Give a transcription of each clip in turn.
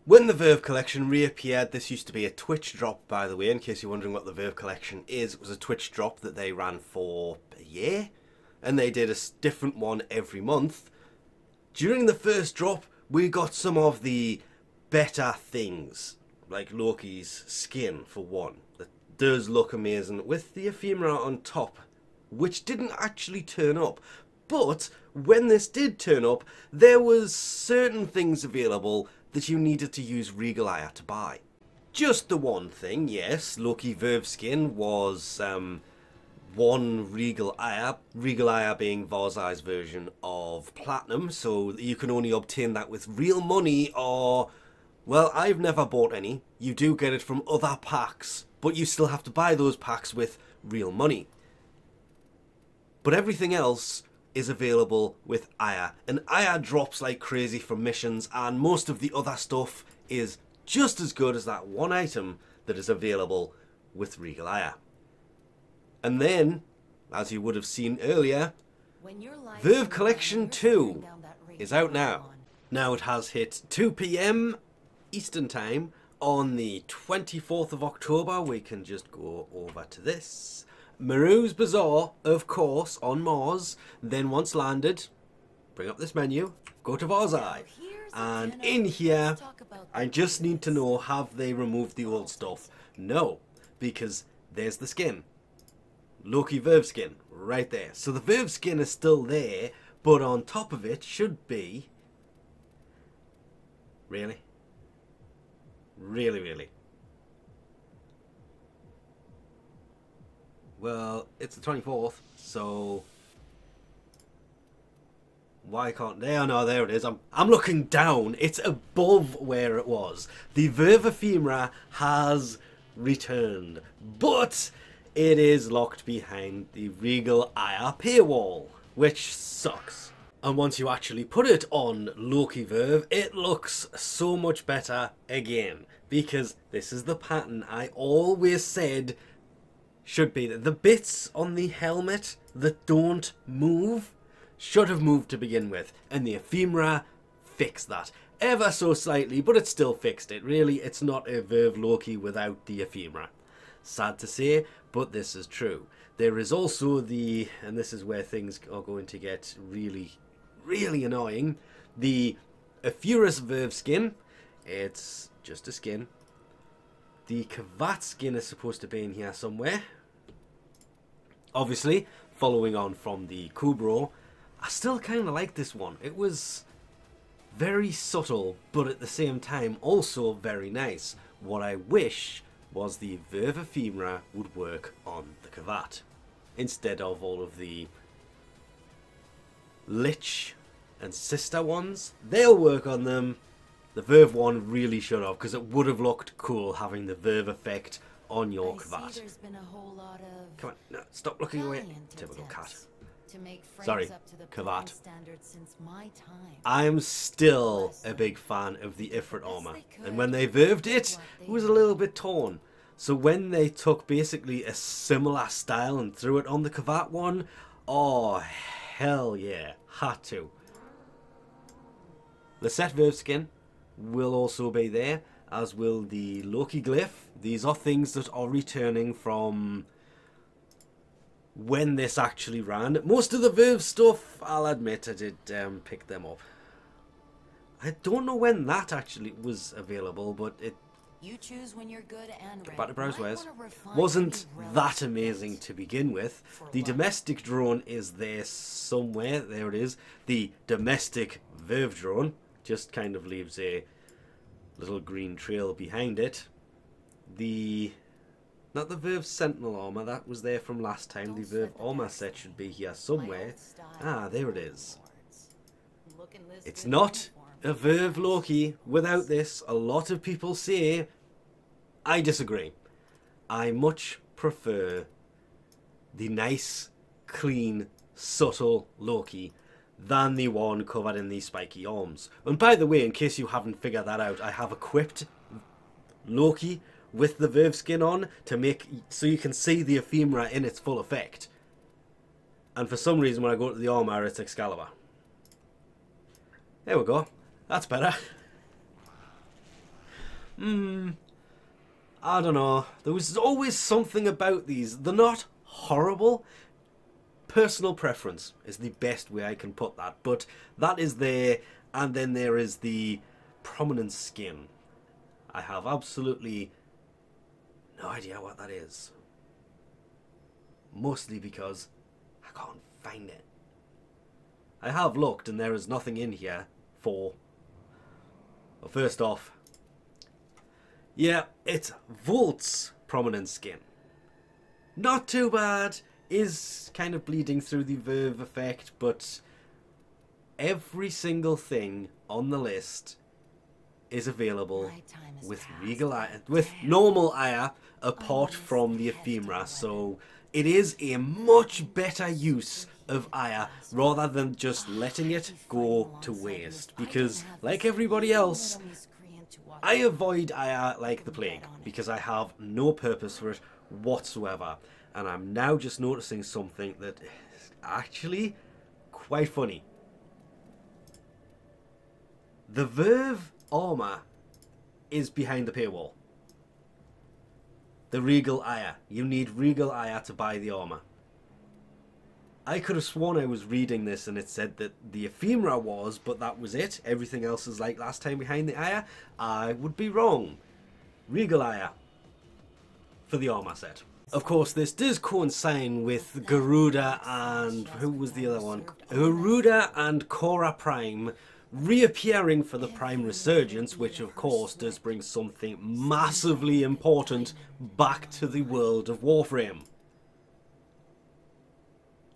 When the Verv collection reappeared, this used to be a Twitch drop, by the way, in case you're wondering what the Verv collection is. It was a Twitch drop that they ran for a year, and they did a different one every month. During the first drop, we got some of the better things, like Loki's skin, for one, that does look amazing, with the ephemera on top, which didn't actually turn up. But when this did turn up, there was certain things available that you needed to use Regal Ire to buy. Just the one thing, yes, Loki Verv skin was one Regal Ire being Varzai's version of Platinum, so you can only obtain that with real money or, well, I've never bought any. You do get it from other packs, but you still have to buy those packs with real money. But everything else is available with Ire, and Ire drops like crazy from missions, and most of the other stuff is just as good as that one item that is available with Regal Ire. And then, as you would have seen earlier, Verv Collection 2 is out now. Now it has hit 2 PM Eastern Time on the 24th of October. We can just go over to this. Maru's Bazaar, of course, on Mars. Then once landed, bring up this menu, go to Varzai. And in here, I just need to know, have they removed the old stuff? No, because there's the skin. Loki Verv skin, right there. So the Verv skin is still there, but on top of it should be... Really? Really? Well, it's the 24th, so... Why can't they? Oh no, there it is. I'm looking down. It's above where it was. The Verv ephemera has returned, but it is locked behind the Regal Ire paywall, which sucks. And once you actually put it on Loki Verv, it looks so much better again, because this is the pattern I always said should be. The bits on the helmet that don't move should have moved to begin with, and the ephemera fixed that. Ever so slightly, but it still fixed it. Really, it's not a Verv Loki without the ephemera. Sad to say, but this is true. There is also the, and this is where things are going to get really annoying, the Ephurus Verv skin. It's just a skin. The Kavat skin is supposed to be in here somewhere. Obviously, following on from the Kubro, I still kind of like this one. It was very subtle, but at the same time also very nice. What I wish was the Verv ephemera would work on the Kavat, instead of all of the Lich and Sister ones. They'll work on them. The Verv one really should have, because it would have looked cool having the Verv effect on your Kavat. Come on, no, stop looking away. Typical cat. Sorry, Kavat. I'm still a big fan of the Ifrit armor, and when they Verved it, it was a little bit torn. So when they took basically a similar style and threw it on the Kavat one, oh hell yeah, had to. The set Verv skin will also be there, as will the Loki glyph. These are things that are returning from when this actually ran. Most of the Verv stuff, I'll admit, I did pick them up. I don't know when that actually was available, but it when you're good and back to Browsewares wasn't that amazing to begin with. The domestic drone is there somewhere. There it is. The domestic Verv drone just kind of leaves a little green trail behind it. Not the Verv Sentinel armor, that was there from last time. The Verv armor set should be here somewhere. Ah, there it is. It's not a Verv Loki without this. A lot of people say, I disagree. I much prefer the nice, clean, subtle Loki than the one covered in these spiky arms. And by the way, in case you haven't figured that out, I have equipped Loki with the Verv skin on to make so you can see the ephemera in its full effect. And for some reason when I go to the armor, it's Excalibur. There we go. That's better. I don't know. There was always something about these. They're not horrible. Personal preference is the best way I can put that. But that is there, and then there is the prominent skin. I have absolutely no idea what that is. Mostly because I can't find it. I have looked and there is nothing in here for... Well, first off, yeah, it's Volt's prominent skin. Not too bad, is kind of bleeding through the Verv effect, but every single thing on the list is available with Regal Aya, with normal Aya, apart from the Ephemera, so it is a much better use of Aya rather than just letting it go to waste, because like everybody else, I avoid Aya like the plague because I have no purpose for it whatsoever, and I'm now just noticing something that is actually quite funny. The Verv armor is behind the paywall. The Regal Aya. You need Regal Aya to buy the armor. I could have sworn I was reading this and it said that the Ephemera was, but that was it. Everything else is like last time behind the Aya. I would be wrong. Regal Aya for the armor set. Of course, this does coincide with Garuda and... who was the other one? Garuda and Korra Prime reappearing for the Prime Resurgence, which of course does bring something massively important back to the world of Warframe.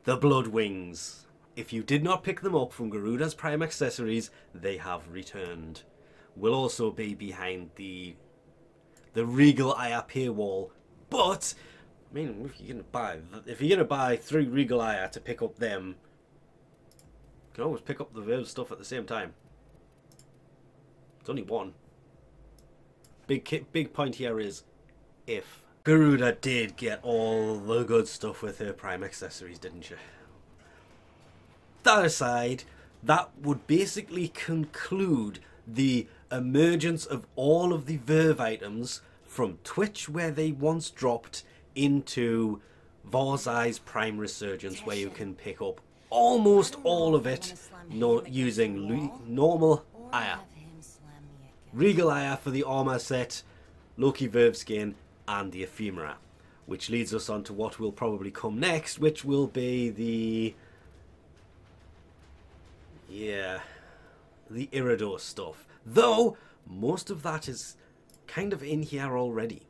The Blood Wings. If you did not pick them up from Garuda's Prime accessories, they have returned. Will also be behind the Regal Aya paywall, but I mean, if you're gonna buy 3 Regal Aya to pick up them, you can always pick up the Verv stuff at the same time. It's only one. Big point here is if. Garuda did get all the good stuff with her Prime accessories, didn't she? That aside, that would basically conclude the emergence of all of the Verv items from Twitch, where they once dropped, into Varzai's Prime Resurgence, where you can pick up almost all of it using normal Aya. Regal Aya for the armor set, Loki Verv skin, and the Ephemera, which leads us on to what will probably come next, which will be the Iridos stuff. Though most of that is kind of in here already.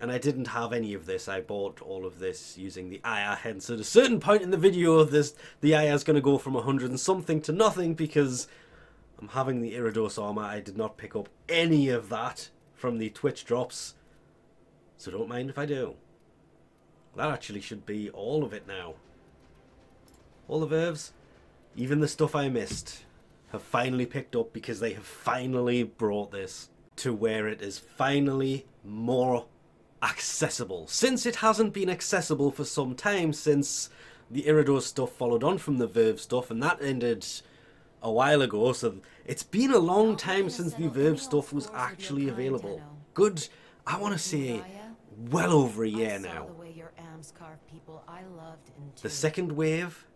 And I didn't have any of this. I bought all of this using the Aya, hence at a certain point in the video of this, the Aya is going to go from 100 and something to nothing because I'm having the Iridos armor. I did not pick up any of that from the Twitch drops, so don't mind if I do. That actually should be all of it now. All the Vervs, even the stuff I missed, have finally picked up because they have finally brought this to where it is finally more accessible. Since it hasn't been accessible for some time, since the Iridos stuff followed on from the Verv stuff, and that ended a while ago, so it's been a long time since the Verv stuff was actually available. Good, I want to say, well over a year now. The second wave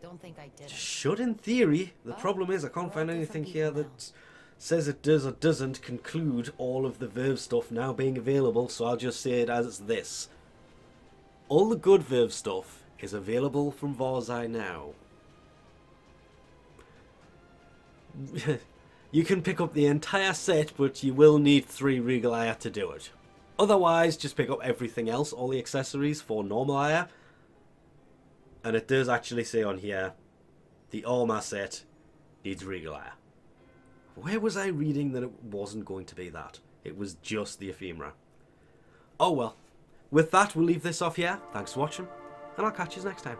should, in theory, the problem is I can't find anything here that says it does or doesn't conclude all of the Verv stuff now being available, so I'll just say it as this. All the good Verv stuff is available from Varzai now. You can pick up the entire set, but you will need 3 Regal Aya to do it. Otherwise, just pick up everything else, all the accessories for normal Aya. And it does actually say on here, the armor set needs Regal Aya. Where was I reading that it wasn't going to be that? It was just the Ephemera. Oh well. With that, we'll leave this off here. Thanks for watching, and I'll catch you next time.